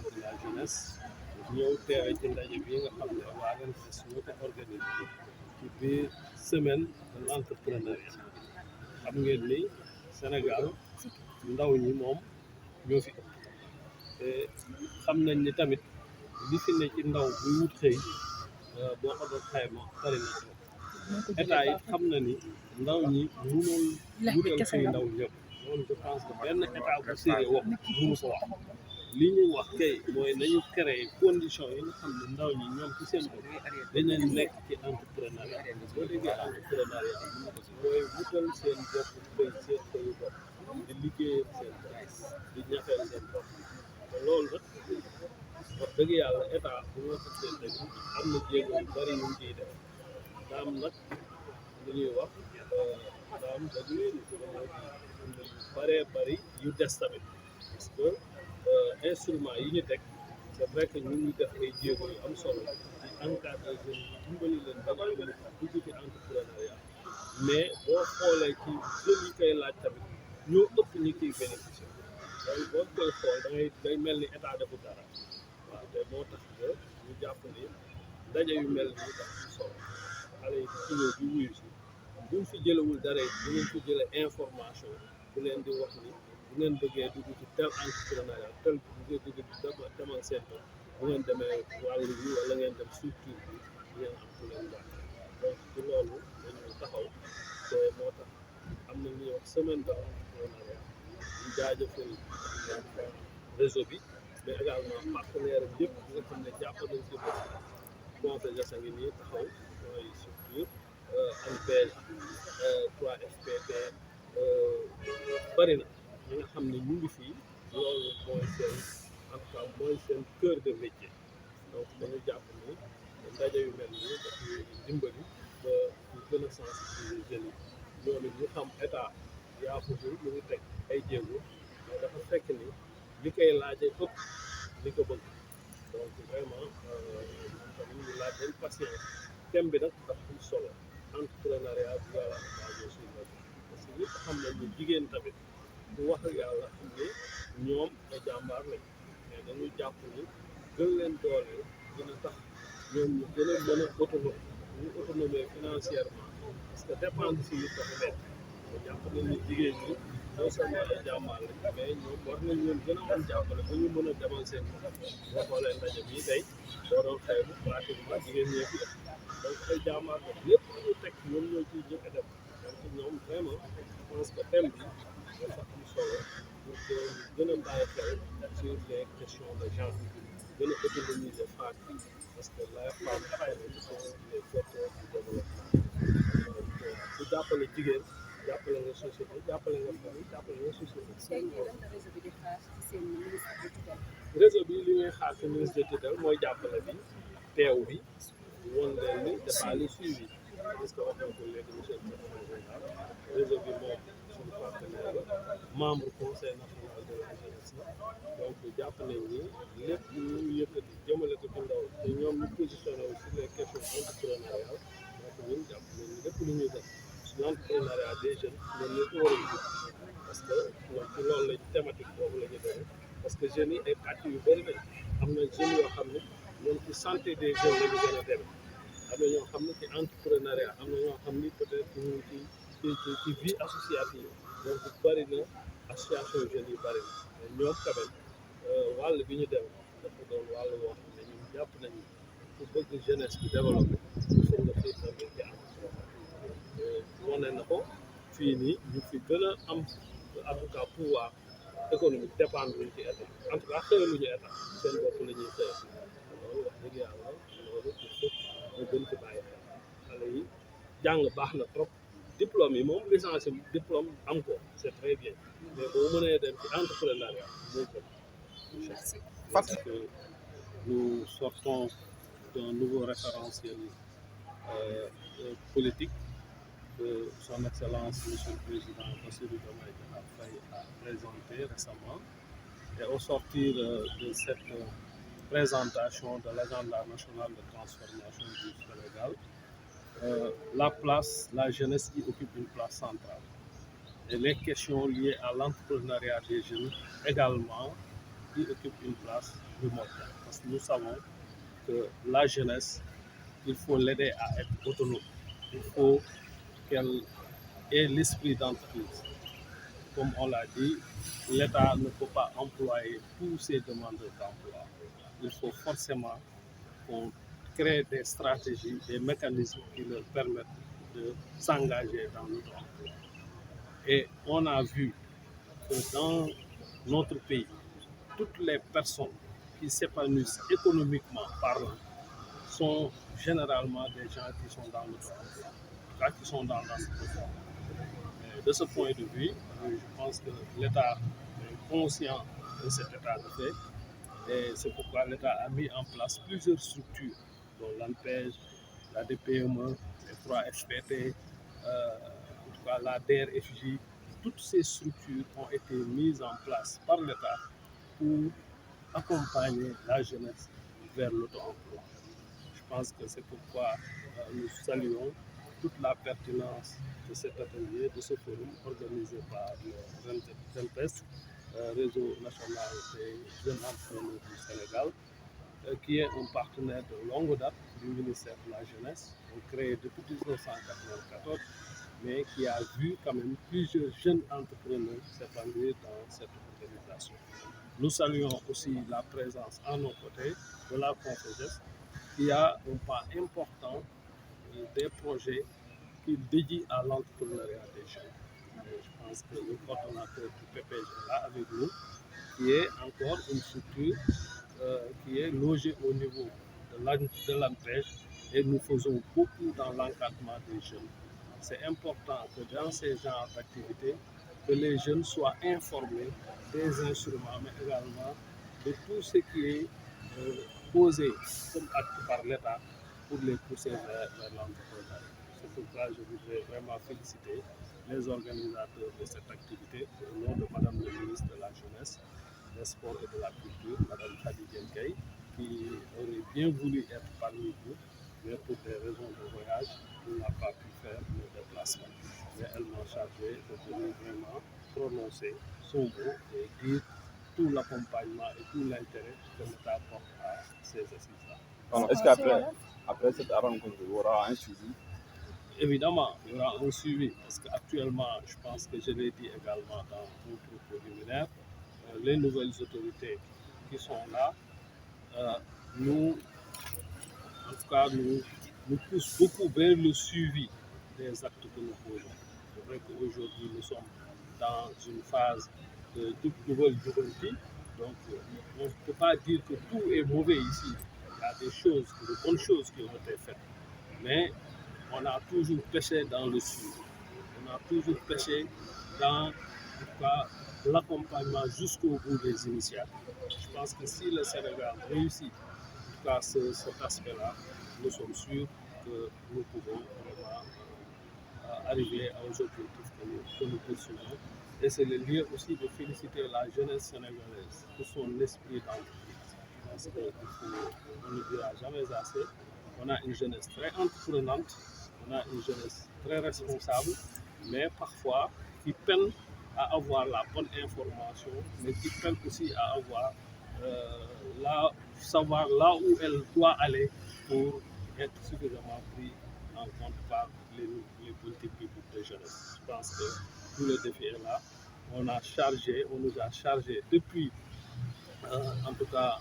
de la jeunesse ñëw teewe ci ndaje bi nga xam ne waa ANACIM ñoo ko organisé ci biir semaine de l'entrepreneuriat. xam ngeen ni Sénégal ndaw ñi moom ñoo fi ëpp te xam nañ ni tamit li fi ne ci ndaw buy wut xëy boo ko doon xayma bari na trop état yi xam na ni ndaw ñi mënul wutal xëy ndaw ñëpp loolu je pense que benn état bu sérieux wax mënu ko wax li ñu wax kay mooy nañu créer condition yi nga xam ne ndaw ñi ñoom ci seen bopp dañu nekk ci entrepreneuriat boo déggee entrepreneuriat mooy wutal seen bopp xëy seen xëyu bopp di liggéeyal seen bopp di ñafeel seen bopp te loolu nag wax dëgg yàlla état bu ñu waxee dëgg am na jéego yu bari yu ciy def daam nag li ñuy wax daam dëgg yu bëree bëri yu des tamit parce que instrument yi ñu teg c'est vrai que ñu ngi def ay jéego yu am solo ci encadré jeunes yi dimbali leen ba ñu mën a dugg ci entrepreneuriat mais boo xoolee ci jeunes yi koy laaj tamit ñoo ëpp ñi kiy bénéficié loolu boo koy xool day mel ni état defu dara waaw te moo tax que ñu jàpp ni ndaje yu mel ni dafa am solo xale yi ci ñëw di wuyu si buñ fi jëlewul dara it dinañ fi jële information bu leen di wax ni bu ngeen bëggee dugg ci tel entrepreneuriat tel bu ngeen dugg ci demal seen bopp bu ngeen demee wàllu bi wala ngeen dem structure bi ngeen am ku leen baax donc ci loolu dañu taxaw te moo tax am na ñuy wax semaine de l'entrepreneuriat ñu jaajëfal réseau bi mais également partenaire am yëpp nga xam ne jàpp nañ si bés conférence a ngi nii taxaw mooy structure ANPEJ 3FPT bari na ñi nga xam ne ñu ngi fii loolu mooy seen en tout cas mooy seen cœur de métier donc dañu jàpp ni ndaje yu mel nii daf ñuy dimbali ba ñu gën a sensibiliser jeunes yi ñoom it ñu xam état yaa fusul ñu ngi teg ay jéego mais dafa fekk ni li koy laajee ëpp li ko bëgg donc vraiment tamit ñu laaj leen patience thème bi nag dafa am solo entrepreneuriat bi yàlla basé sur le parce que ñëpp xam nañ ni jigéen tamit bu wax ak yàlla xam ne ñoom ay jàmbaar lañ mais dañuy jàpp ni gën leen dooleel dina tax ñoom ñu gën a mën a autonome ñu autonomie financièrement parce que dépendre si nit dafa nekk ñu jàpp nañ ni jigéen ñi non seulement ay jàmbaar lañ mais ñoom war nañ leen gën a am jàppale ba ñu mën a demal seen boo xoolee ndaje bii tey boo doon xayma pratiquement jigéen ñee fi def donc ay jàmbaar la lépp lu ñu teg ñoom ñoo ciy njëkk a dem donc ñoom vraiment je pense que thème bi dafa am solo pour que ñu gën a bàyyi xel sur les questions de genre gën a autonomiser femmes yi parce que la femme xëy na sont les vecteurs du développement su jàppale jigéen jàppale nga société jàppale nga famille jàppale nga société. réseau bi li ñuy xaar ci ministre de tutelle mooy jàppale bi teew bi woon leen ni dafa li suivi parce que wax na ko léegi monsieur le secrétaire général réseau bi moom suñu partenaire la membre conseil national de la jeunesse donc jàpp nañ ni lépp lu ñu yëkkati jëmale ko ci ndaw te ñoom ñu positionné wu sur les questions entrepreneuriales donc ñun jàpp nañ ni lépp lu ñuy def sur l'entrepreneuriat des jeunes ñoom ñoo ko war a jub parce que ñoom ci loolu lañ thématique boobu la ñu demee parce que jeunes yi ay pàcc yu bëri lañ am na jeunes yoo xam ne ñoom ci santé des jeunes la ñu gën a demee am na ñoo xam ne ci entrepreneuriat am na ñoo xam ni peut-être ñu ci vie associative donc bëri na association jeunes yi bëri na mais ñoom quand même wàll bi ñu dem dafa doon wàll woo xam ne ñun jàpp nañu ku bëgg jeunesse bi développé foog nga xiir tamit ci entrepreneuriat wane na ko fii nii ñu fi gën a am en tout cas pouvoir économique dépendre luñ ci état en tout cas xëyaluñu état seen bopp la ñuy xëyal loolu wax dëgg yàlla loolu il faut ñu gën ci bàyyi xel xale yi jàng baax na trop diplôme yi moom licence diplôme am ko c'est très bien mais boo mënee dem ci entrepreneuriat moo gën parce que nous sortons d'un nouveau référentiel politique que son excellence monsieur le président Bassirou Diomaye Diakhar Faye a présenté récemment et au sortir de cette présentation de l'agenda national de transformation du Sénégal la jeunesse y occupe une place centrale et les questions liées à l'entrepreneuriat des jeunes également qui occupe une place primordiale. Parce que nous savons que la jeunesse, il faut l'aider à être autonome. Il faut qu'elle ait l'esprit d'entreprise. Comme on l'a dit, l'État ne peut pas employer tous ses demandeurs d'emploi. Il faut forcément qu'on crée des stratégies, des mécanismes qui leur permettent de s'engager dans l'auto-emploi. Et on a vu que dans notre pays, toutes les personnes qui s'épanouissent économiquement parlant sont généralement des gens qui sont dans l'auto-emploi, qui sont dans la situation. De ce point de vue, je pense que l'État est conscient de cet état de fait et c'est pourquoi l'État a mis en place plusieurs structures, dont l'ANPEJ, la DPME, les 3FPT, en tout cas la DRFJ. Toutes ces structures ont été mises en place par l'État pour accompagner la jeunesse vers l'auto-emploi. Je pense que c'est pourquoi nous saluons toute la pertinence de cet atelier, de ce forum organisé par le RENPES, Réseau national des jeunes entrepreneurs du Sénégal, qui est un partenaire de longue date du ministère de la Jeunesse, créé depuis 1994, mais qui a vu quand même plusieurs jeunes entrepreneurs s'épanouir dans cette organisation. Nous saluons aussi la présence à nos côtés de la Conféges, qui a un pas important des projets qui dédient à l'entrepreneuriat des jeunes. Je pense que le coordonnateur du PPG est là avec nous, qui est encore une structure qui est logée au niveau de l'ANPEJ et nous faisons beaucoup dans l'encadrement des jeunes. C'est important que dans ces genres d'activités, que les jeunes soient informés des instruments, mais également de tout ce qui est posé comme acte par l'État pour les pousser vers l'entrepreneuriat. C'est pourquoi je voudrais vraiment féliciter les organisateurs de cette activité au nom de Madame le ministre de la Jeunesse, des Sports et de la Culture, Madame Khady Diène, qui aurait bien voulu être parmi vous, mais pour des raisons de voyage, elle n'a pas pu faire le déplacement. Mais elle m'a chargé de venir vraiment prononcer son mot et dire tout l'accompagnement et tout l'intérêt que l'État porte à ces assises-là. Alors, est-ce qu'après cette rencontre, il y aura un suivi? Évidemment, il y aura un suivi, parce qu'actuellement, je pense que je l'ai dit également dans mon propos liminaire, les nouvelles autorités qui sont là, nous, en tout cas, nous poussent beaucoup vers le suivi des actes que nous posons. C'est vrai qu'aujourd'hui, nous sommes dans une phase de toute nouvelle juventude, donc on ne peut pas dire que tout est mauvais ici. Il y a des choses, de bonnes choses qui ont été faites, mais on a toujours pêché dans le suivi. On a toujours pêché dans l'accompagnement jusqu'au bout des initiatives. Je pense que si le Sénégal réussit en tout cas cet aspect-là, nous sommes sûrs que nous pouvons vraiment arriver aux objectifs que nous poursuivons. Et c'est le lieu aussi de féliciter la jeunesse sénégalaise pour son esprit d'entreprise. Parce qu'on ne dira jamais assez. On a une jeunesse très entreprenante, on a une jeunesse très responsable, mais parfois qui peine à avoir la bonne information, mais qui peine aussi à avoir savoir là où elle doit aller pour être suffisamment pris en compte par les politiques publiques de jeunesse. Je pense que tout le défi est là. On nous a chargé depuis, en tout cas,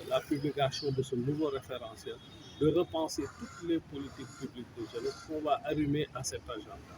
la publication de ce nouveau référentiel, de repenser toutes les politiques publiques de jeunesse qu'on va arrimer à cet agenda.